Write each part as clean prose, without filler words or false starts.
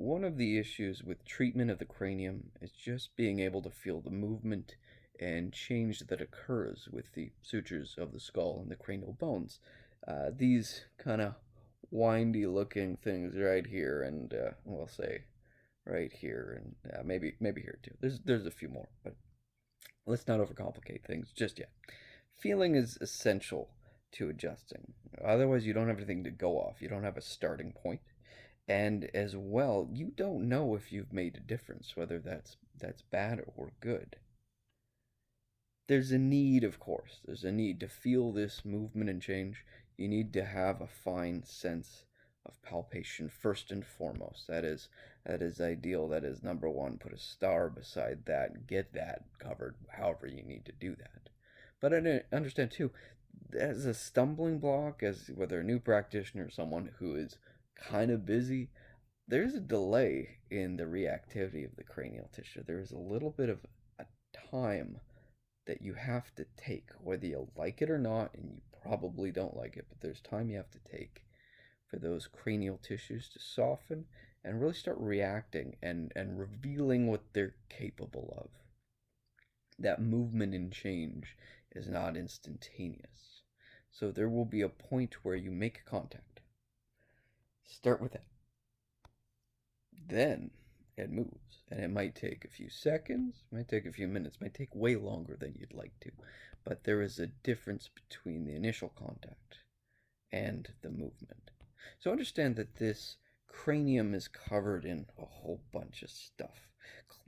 one of the issues with treatment of the cranium is just being able to feel the movement and change that occurs with the sutures of the skull and the cranial bones. These kind of windy looking things right here, and we'll say right here, and maybe here too. There's a few more, but let's not overcomplicate things just yet. Feeling is essential to adjusting. Otherwise, you don't have anything to go off. You don't have a starting point. And as well, you don't know if you've made a difference, whether that's bad or good. There's a need, of course. There's a need to feel this movement and change. You need to have a fine sense of palpation first and foremost. That is ideal. That is number one. Put a star beside that. Get that covered however you need to do that. But I understand too, as a stumbling block, as whether a new practitioner or someone who is kind of busy, there's a delay in the reactivity of the cranial tissue. There is a little bit of a time that you have to take, whether you like it or not, and you probably don't like it, but there's time you have to take for those cranial tissues to soften and really start reacting and revealing what they're capable of. That movement and change is not instantaneous. So there will be a point where you make contact. Start with that. Then it moves. And it might take a few seconds, might take a few minutes, might take way longer than you'd like to. But there is a difference between the initial contact and the movement. So understand that this cranium is covered in a whole bunch of stuff.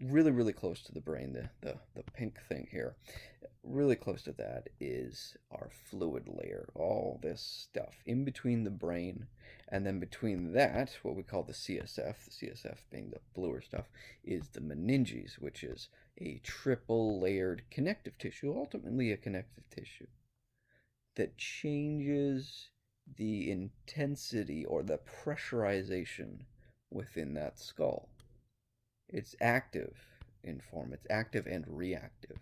Really, really close to the brain, the pink thing here. Really close to that is our fluid layer, all this stuff in between the brain, and then between that, what we call the CSF being the bluer stuff, is the meninges, which is a triple layered connective tissue, ultimately a connective tissue, that changes the intensity or the pressurization within that skull. It's active in form, it's active and reactive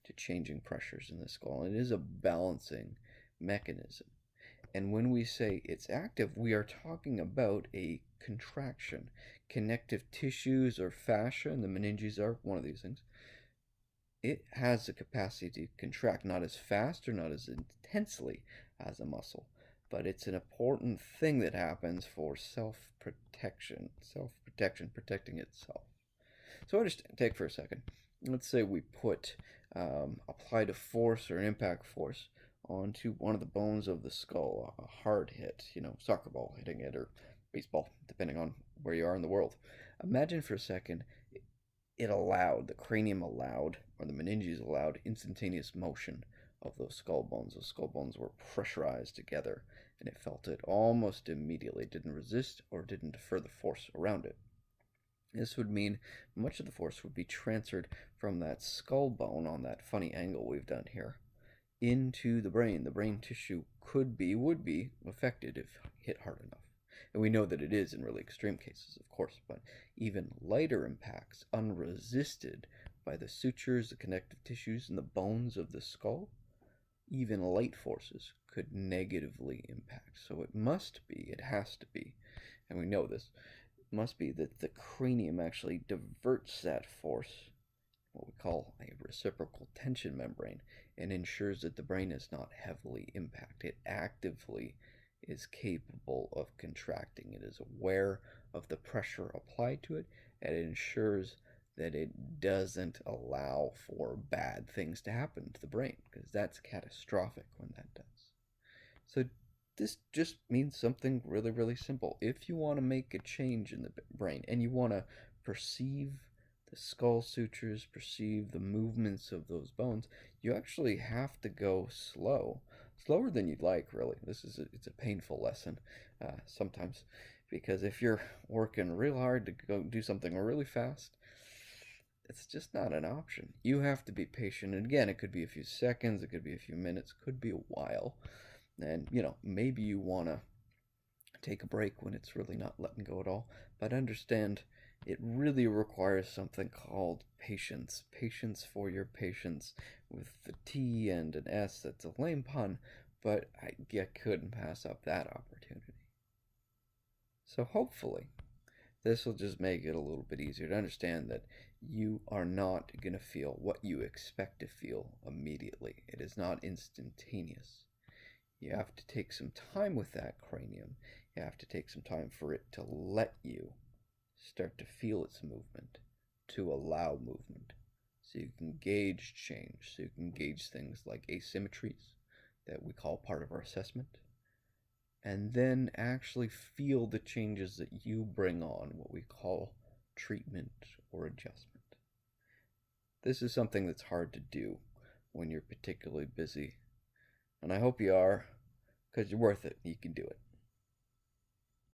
to changing pressures in the skull. And it is a balancing mechanism. And when we say it's active, we are talking about a contraction. Connective tissues or fascia, and the meninges are one of these things, it has the capacity to contract, not as fast or not as intensely as a muscle, but it's an important thing that happens for self-protection, protecting itself. So understand, take for a second. Let's say we applied a force or an impact force onto one of the bones of the skull, a hard hit, soccer ball hitting it or baseball, depending on where you are in the world. Imagine for a second the cranium allowed, or the meninges allowed instantaneous motion of those skull bones. Those skull bones were pressurized together and it felt it almost immediately. It didn't resist or didn't defer the force around it. This would mean much of the force would be transferred from that skull bone on that funny angle we've done here into the brain. The brain tissue would be affected if hit hard enough. And we know that it is in really extreme cases, of course, but even lighter impacts, unresisted by the sutures, the connective tissues, and the bones of the skull, even light forces could negatively impact. So it has to be, and we know this, must be that the cranium actually diverts that force, what we call a reciprocal tension membrane, and ensures that the brain is not heavily impacted. It actively is capable of contracting. It is aware of the pressure applied to it, and it ensures that it doesn't allow for bad things to happen to the brain, because that's catastrophic when that does. So this just means something really, really simple. If you want to make a change in the brain and you want to perceive the skull sutures, perceive the movements of those bones, you actually have to go slower than you'd like, really. It's a painful lesson sometimes, because if you're working real hard to go do something really fast, it's just not an option. You have to be patient. And again, it could be a few seconds, it could be a few minutes, it could be a while. And, maybe you want to take a break when it's really not letting go at all. But understand, it really requires something called patience. Patience for your patience, with the T and an S. That's a lame pun, but I couldn't pass up that opportunity. So hopefully, This will just make it a little bit easier to understand that you are not going to feel what you expect to feel immediately. It is not instantaneous. You have to take some time with that cranium. You have to take some time for it to let you start to feel its movement, to allow movement. So you can gauge change. So you can gauge things like asymmetries that we call part of our assessment, and then actually feel the changes that you bring on, what we call treatment or adjustment. This is something that's hard to do when you're particularly busy, and I hope you are, because you're worth it. You can do it.